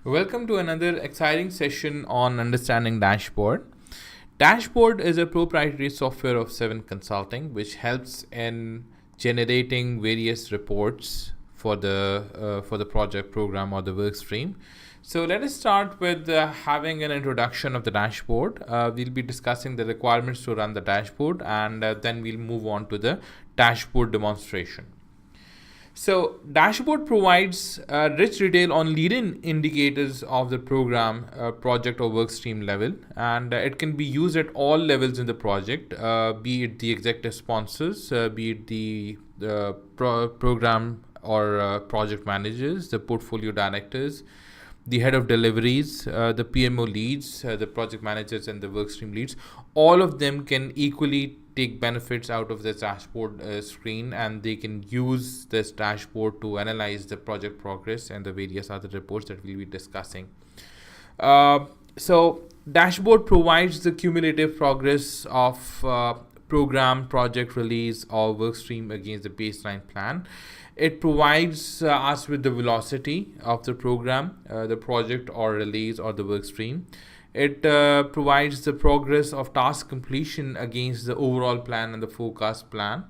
Welcome to another exciting session on understanding Dashboard. Dashboard is a proprietary software of Seven Consulting, which helps in generating various reports for the project, program, or the work stream. So let us start with having an introduction of the dashboard. We'll be discussing the requirements to run the dashboard, and then we'll move on to the dashboard demonstration. So, dashboard provides rich detail on leading indicators of the program, project, or work stream level, and it can be used at all levels in the project, be it the executive sponsors, be it the program or project managers, the portfolio directors, the head of deliveries, the PMO leads, the project managers, and the workstream leads. All of them can equally take benefits out of this dashboard screen, and they can use this dashboard to analyze the project progress and the various other reports that we'll be discussing. So dashboard provides the cumulative progress of program, project, release, or work stream against the baseline plan. It provides us with the velocity of the program, the project or release or the work stream. It provides the progress of task completion against the overall plan and the forecast plan.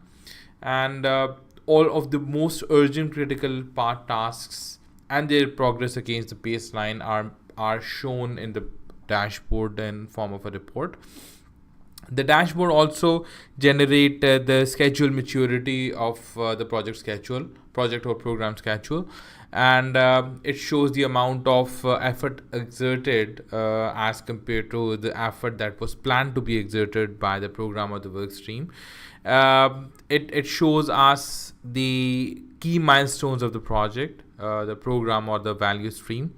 And all of the most urgent critical part tasks and their progress against the baseline are shown in the dashboard in form of a report. The dashboard also generate the schedule maturity of the project or program schedule, and it shows the amount of effort exerted as compared to the effort that was planned to be exerted by the program or the work stream. It shows us the key milestones of the project, the program or the value stream.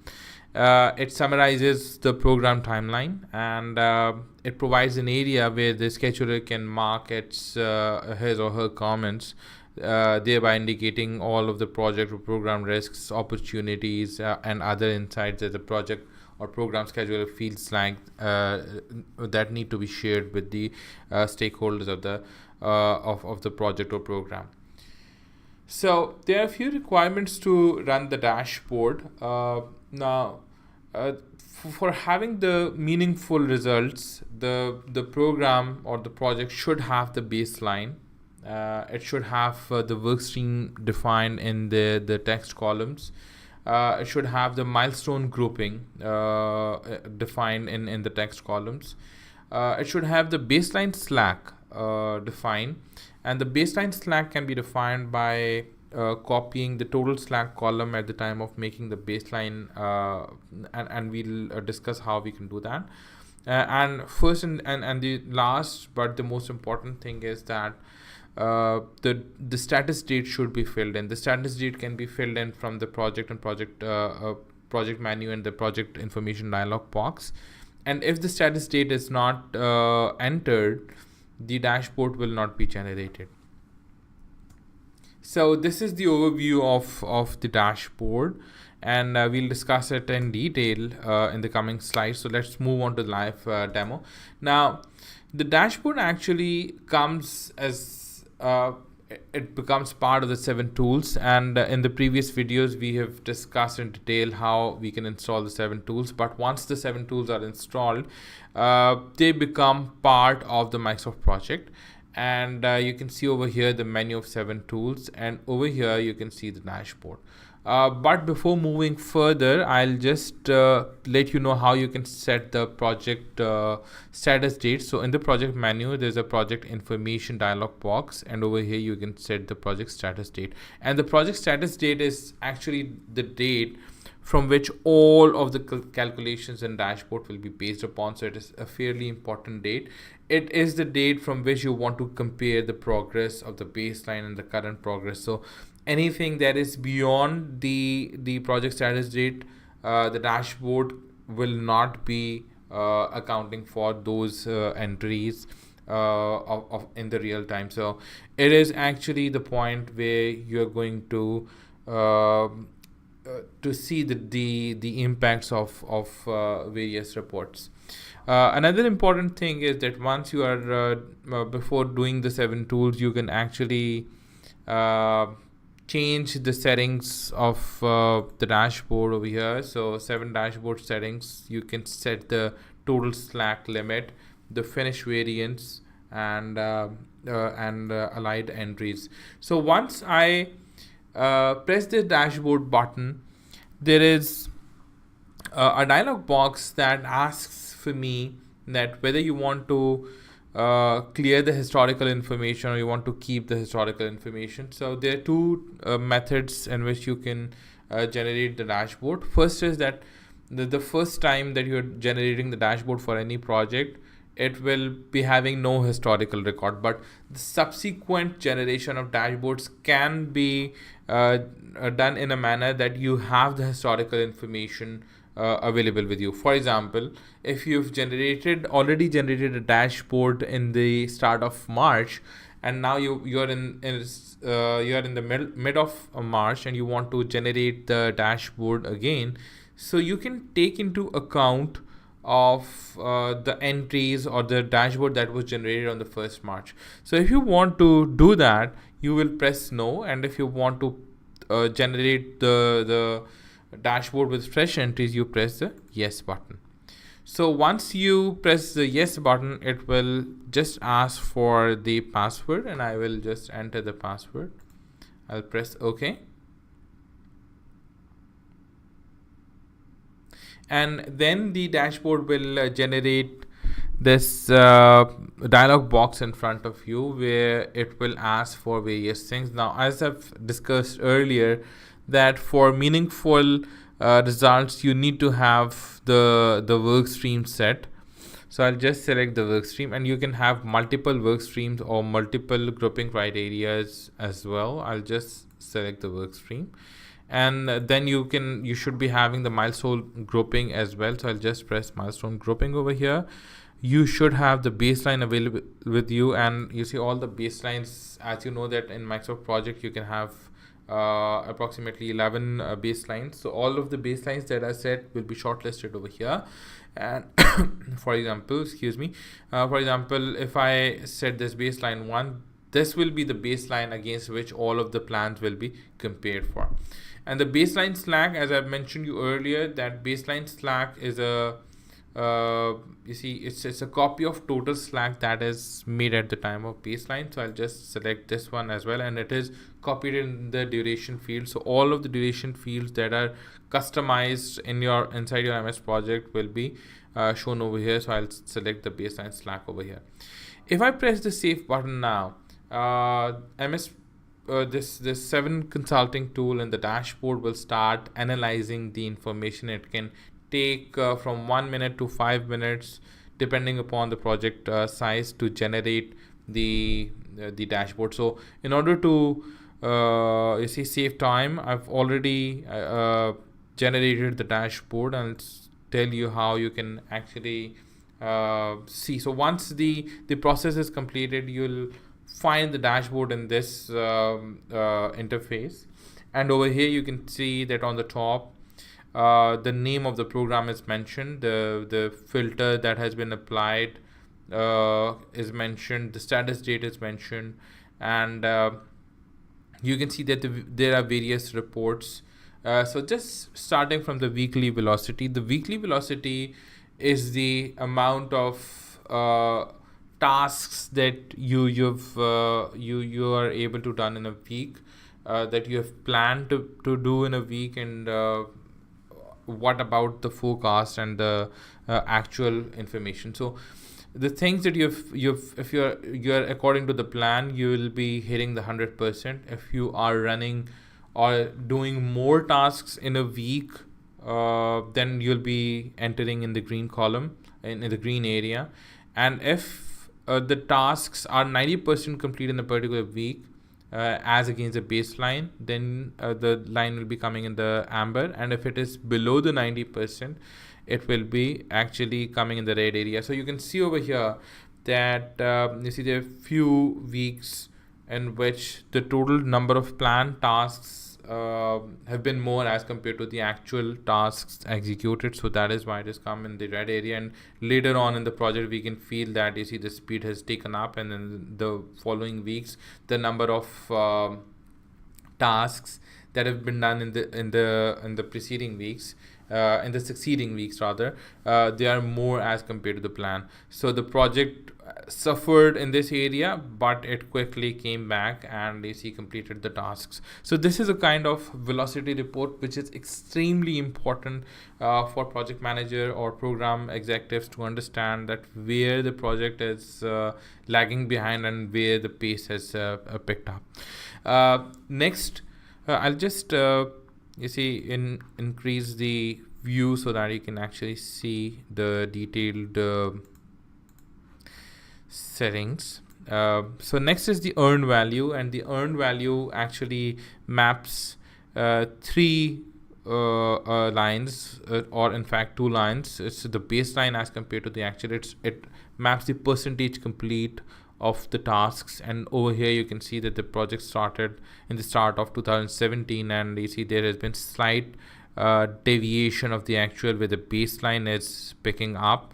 It summarizes the program timeline, and it provides an area where the scheduler can mark his or her comments, thereby indicating all of the project or program risks, opportunities, and other insights that the project or program scheduler feels like that need to be shared with the stakeholders of the project or program. So there are a few requirements to run the dashboard. Now, for having the meaningful results, the program or the project should have the baseline. It should have the work stream defined in the text columns. It should have the milestone grouping defined in the text columns. It should have the baseline slack defined, and the baseline slack can be defined by copying the total slack column at the time of making the baseline, and we'll discuss how we can do that. And first and the last but the most important thing is that the status date should be filled in. The status date can be filled in from the project and project menu and the project information dialog box. And if the status date is not entered, the dashboard will not be generated. So this is the overview of the dashboard, and we'll discuss it in detail in the coming slides. So let's move on to the live demo. Now, the dashboard actually comes as it becomes part of the 7 tools, and in the previous videos we have discussed in detail how we can install the 7 tools. But once the 7 tools are installed, they become part of the Microsoft project. And you can see over here the menu of 7 tools, and over here you can see the dashboard. But before moving further, I'll just let you know how you can set the project status date. So in the project menu, there's a project information dialog box, and over here you can set the project status date. And the project status date is actually the date from which all of the calculations and dashboard will be based upon. So it is a fairly important date. It is the date from which you want to compare the progress of the baseline and the current progress. So anything that is beyond the project status date, the dashboard will not be accounting for those entries of in the real time. So it is actually the point where you're going to see the impacts of various reports. Another important thing is that once you are before doing the 7 tools, you can actually change the settings of the dashboard over here. So 7 dashboard settings. You can set the total slack limit, the finish variance, and allied entries. So once I press the dashboard button, there is a dialog box that asks for me that whether you want to clear the historical information or you want to keep the historical information. So there are two methods in which you can generate the dashboard. First is that the first time that you're generating the dashboard for any project, it will be having no historical record, but the subsequent generation of dashboards can be done in a manner that you have the historical information available with you. For example, if you've already generated a dashboard in the start of March, and now you're in the mid of March, and you want to generate the dashboard again, so you can take into account of the entries or the dashboard that was generated on the 1st March. So if you want to do that, you will press no, and if you want to generate the dashboard with fresh entries, you press the yes button. So once you press the yes button, it will just ask for the password, and I will just enter the password. I'll press OK. And then the dashboard will generate this dialog box in front of you where it will ask for various things. Now, as I've discussed earlier, that for meaningful results, you need to have the work stream set. So I'll just select the work stream, and you can have multiple work streams or multiple grouping criteria as well. I'll just select the work stream, and then you should be having the milestone grouping as well. So I'll just press milestone grouping over here. You should have the baseline available with you, and you see all the baselines. As you know that in Microsoft Project you can have approximately 11 baselines. So all of the baselines that I set will be shortlisted over here. And for example, if I set this baseline 1, this will be the baseline against which all of the plans will be compared for. And the baseline slack, as I've mentioned you earlier, that baseline slack is it's a copy of total slack that is made at the time of baseline. So I'll just select this one as well, and it is copied in the duration field. So all of the duration fields that are customized inside your MS project will be shown over here. So I'll select the baseline slack over here. If I press the save button now, this 7 consulting tool in the dashboard will start analyzing the information. It can take from 1 minute to 5 minutes depending upon the project size to generate the dashboard. So in order to save time, I've already generated the dashboard, and I'll tell you how you can actually see. So once the process is completed, you'll find the dashboard in this interface, and over here you can see that on the top the name of the program is mentioned, the filter that has been applied is mentioned, the status date is mentioned, and you can see that there are various reports. So just starting from the weekly velocity, the weekly velocity is the amount of tasks that you are able to done in a week, that you have planned to do in a week, and what about the forecast and the actual information. So the things that if you're according to the plan, you will be hitting the 100%. If you are running or doing more tasks in a week, then you'll be entering in the green column, in the green area. And if the tasks are 90% complete in a particular week, as against the baseline, then the line will be coming in the amber, and if it is below the 90%, it will be actually coming in the red area. So you can see over here that you see there are few weeks in which the total number of planned tasks have been more as compared to the actual tasks executed. So that is why it has come in the red area, and later on in the project we can feel that you see the speed has taken up, and then the following weeks the number of tasks that have been done in the preceding weeks, in the succeeding weeks rather. They are more as compared to the plan. So the project suffered in this area, but it quickly came back and AC completed the tasks. So this is a kind of velocity report which is extremely important for project manager or program executives to understand that where the project is lagging behind and where the pace has picked up. Next, I'll just increase the view so that you can actually see the detailed settings. So next is the earned value, and the earned value actually maps three lines, or in fact 2 lines. It's the baseline as compared to the actual. It maps the percentage complete of the tasks, and over here you can see that the project started in the start of 2017, and you see there has been slight deviation of the actual where the baseline is picking up,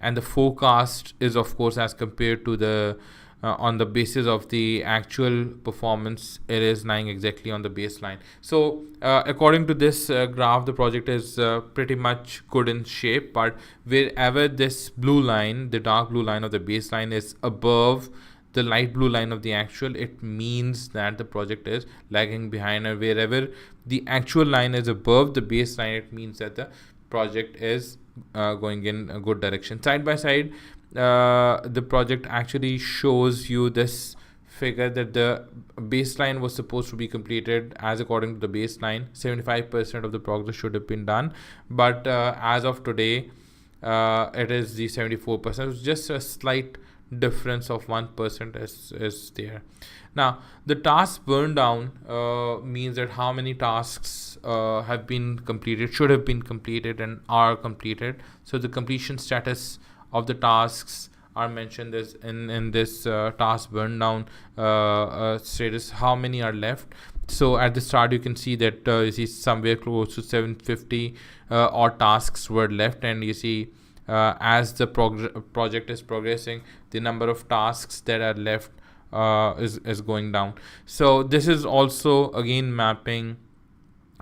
and the forecast is of course as compared to the on the basis of the actual performance, it is lying exactly on the baseline. So according to this graph, the project is pretty much good in shape, but wherever this blue line, the dark blue line of the baseline, is above the light blue line of the actual, it means that the project is lagging behind, and wherever the actual line is above the baseline, it means that the project is going in a good direction. Side by side, the project actually shows you this figure that the baseline was supposed to be completed as according to the baseline. 75% of the progress should have been done, but as of today, it is the 74%. It's just a slight difference of 1% is there. Now the task burn down means that how many tasks have been completed, should have been completed, and are completed. So the completion status of the tasks are mentioned as in this task burn down status, how many are left. So at the start you can see that you see somewhere close to 750 odd tasks were left, and you see as the project is progressing, the number of tasks that are left is going down. So this is also again mapping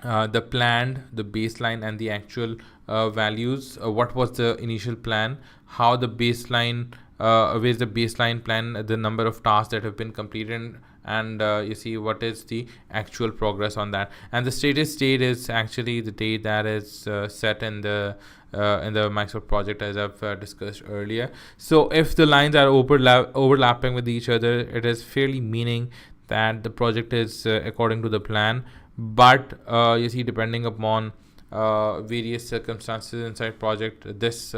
the planned, the baseline, and the actual values. What was the initial plan, how the baseline, where's the baseline plan, the number of tasks that have been completed, and you see what is the actual progress on that. And the status date is actually the date that is set in the Microsoft project, as I've discussed earlier. So if the lines are overlapping with each other, it is fairly meaning that the project is according to the plan. But you see, depending upon various circumstances inside project, these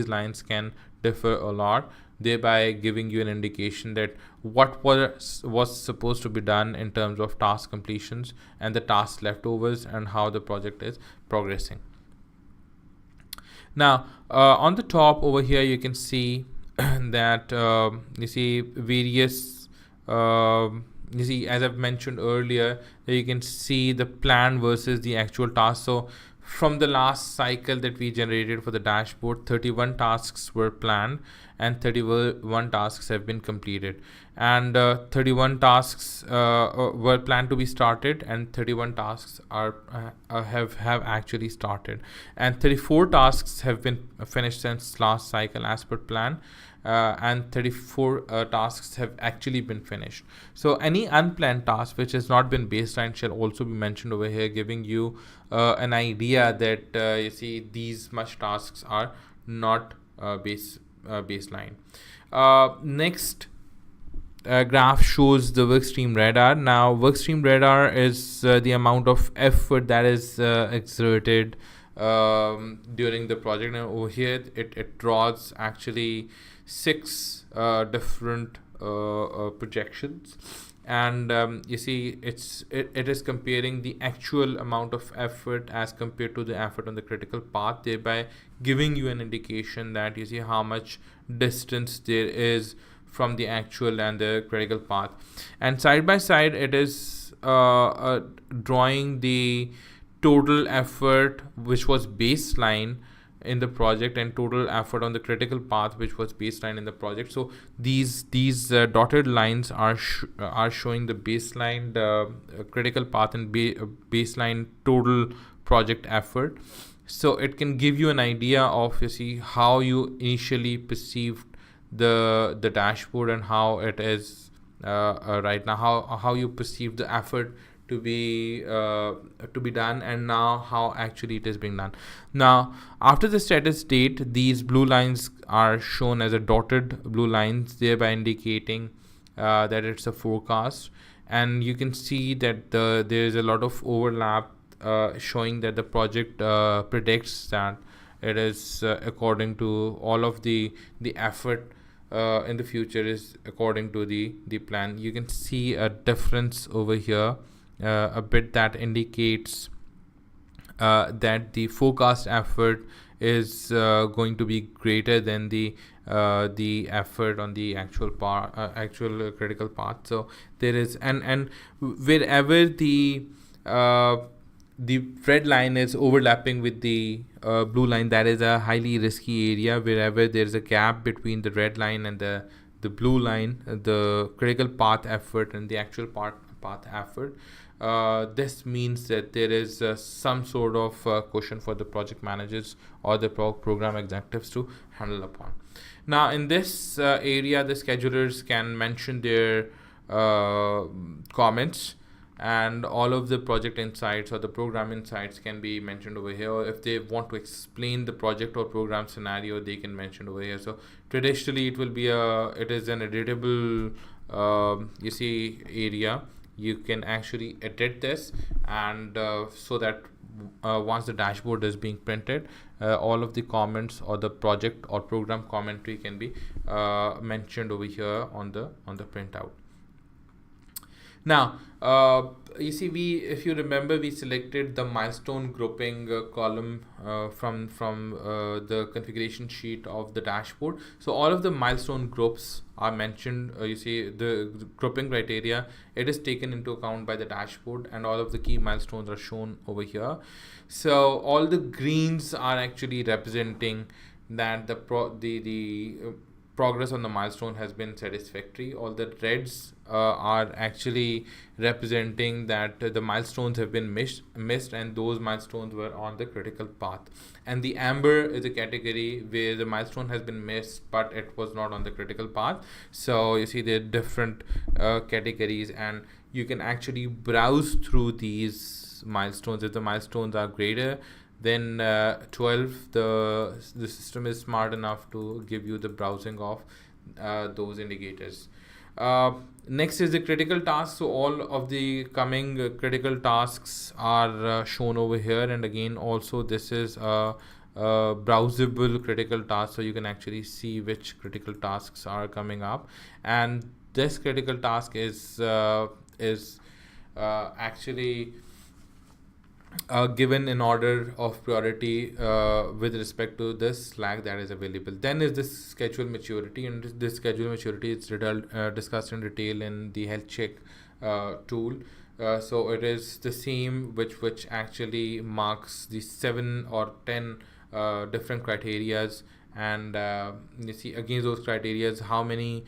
lines can differ a lot, thereby giving you an indication that what was supposed to be done in terms of task completions and the task leftovers, and how the project is progressing. Now on the top over here you can see that you see various you see, as I've mentioned earlier, you can see the plan versus the actual task. So from the last cycle that we generated for the dashboard, 31 tasks were planned and 31 tasks have been completed, and 31 tasks were planned to be started, and 31 tasks are have actually started, and 34 tasks have been finished since last cycle as per plan, and 34 tasks have actually been finished. So any unplanned task which has not been baseline shall also be mentioned over here, giving you an idea that you see these much tasks are not baseline. Next graph shows the workstream radar. Now workstream radar is the amount of effort that is exerted during the project, and over here it draws actually 6 different projections, and you see it is comparing the actual amount of effort as compared to the effort on the critical path, thereby giving you an indication that you see how much distance there is from the actual and the critical path. And side by side it is drawing the total effort which was baseline in the project and total effort on the critical path, which was baseline in the project. So these dotted lines are showing the baseline, critical path, and baseline total project effort. So it can give you an idea of, you see, how you initially perceived the dashboard and how it is right now, how you perceive the effort to be done, and now how actually it is being done. Now, after the status date, these blue lines are shown as a dotted blue lines, thereby indicating that it's a forecast. And you can see that there is a lot of overlap, showing that the project predicts that it is according to all of the effort in the future is according to the plan. You can see a difference over here, a bit, that indicates that the forecast effort is going to be greater than the effort on the actual critical path. So there is, and wherever the red line is overlapping with the blue line, that is a highly risky area. Wherever there is a gap between the red line and the blue line, the critical path effort and the actual path effort, this means that there is some sort of cushion for the project managers or the program executives to handle upon. Now, in this area, the schedulers can mention their comments, and all of the project insights or the program insights can be mentioned over here. If they want to explain the project or program scenario, they can mention over here. So traditionally, it is an editable area. You can actually edit this, and so that once the dashboard is being printed, all of the comments or the project or program commentary can be mentioned over here on the printout. Now, you see, if you remember, we selected the milestone grouping column from the configuration sheet of the dashboard. So all of the milestone groups are mentioned. You see, the grouping criteria, it is taken into account by the dashboard, and all of the key milestones are shown over here. So all the greens are actually representing that the progress on the milestone has been satisfactory. All the reds are actually representing that the milestones have been missed, and those milestones were on the critical path. And the amber is a category where the milestone has been missed, but it was not on the critical path. So you see, there are different categories, and you can actually browse through these milestones. If the milestones are greater then 12, the system is smart enough to give you the browsing of those indicators. Next is the critical tasks. So all of the coming critical tasks are shown over here, and again, also this is a browsable critical task, so you can actually see which critical tasks are coming up. And this critical task is actually given in order of priority with respect to this slack that is available. Then is this schedule maturity, and this schedule maturity is discussed in detail in the health check tool. So it is the same which actually marks the 7 or 10 different criterias, and you see against those criterias how many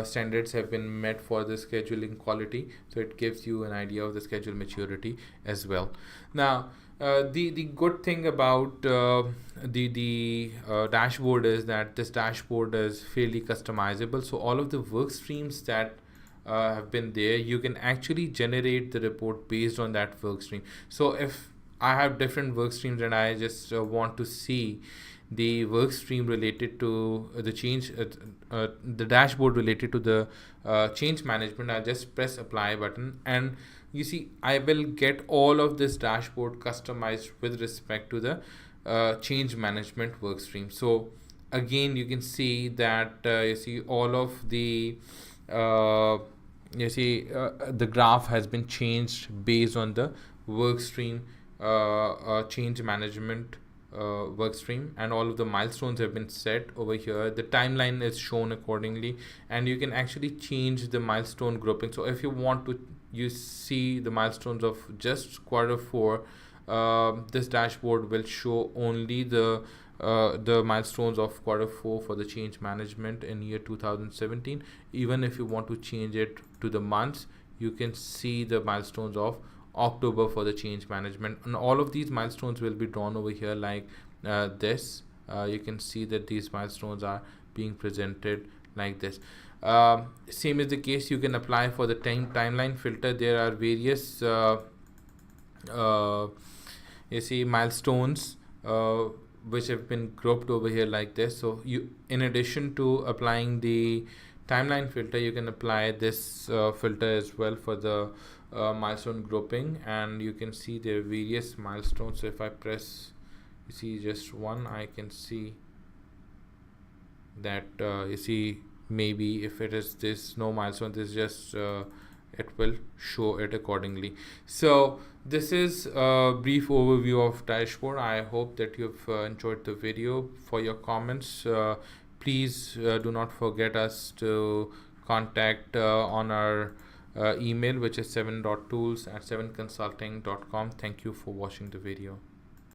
standards have been met for the scheduling quality. So it gives you an idea of the schedule maturity as well. Now, the good thing about the dashboard is that this dashboard is fairly customizable. So all of the work streams that have been there, you can actually generate the report based on that work stream. So if I have different work streams and I just want to see the work stream related to the change, the dashboard related to the change management, I just press apply button, and you see I will get all of this dashboard customized with respect to the change management work stream. So again, you can see that you see all of the the graph has been changed based on the work stream change management work stream, and all of the milestones have been set over here. The timeline is shown accordingly, and you can actually change the milestone grouping. So if you want to, you see the milestones of just quarter 4 this dashboard will show only the milestones of Q4 for the change management in year 2017. Even if you want to change it to the months, you can see the milestones of October for the change management, and all of these milestones will be drawn over here like this. You can see that these milestones are being presented like this. Same is the case, you can apply for the timeline filter. There are various you see milestones which have been grouped over here like this. So you, in addition to applying the timeline filter, you can apply this filter as well for the milestone grouping, and you can see there are various milestones. So if I press, you see just one, I can see that you see, maybe if it is this no milestone, this just it will show it accordingly. So this is a brief overview of dashboard. I hope that you've enjoyed the video. For your comments, please do not forget us to contact on our email, which is 7.tools@7consulting.com. Thank you for watching the video.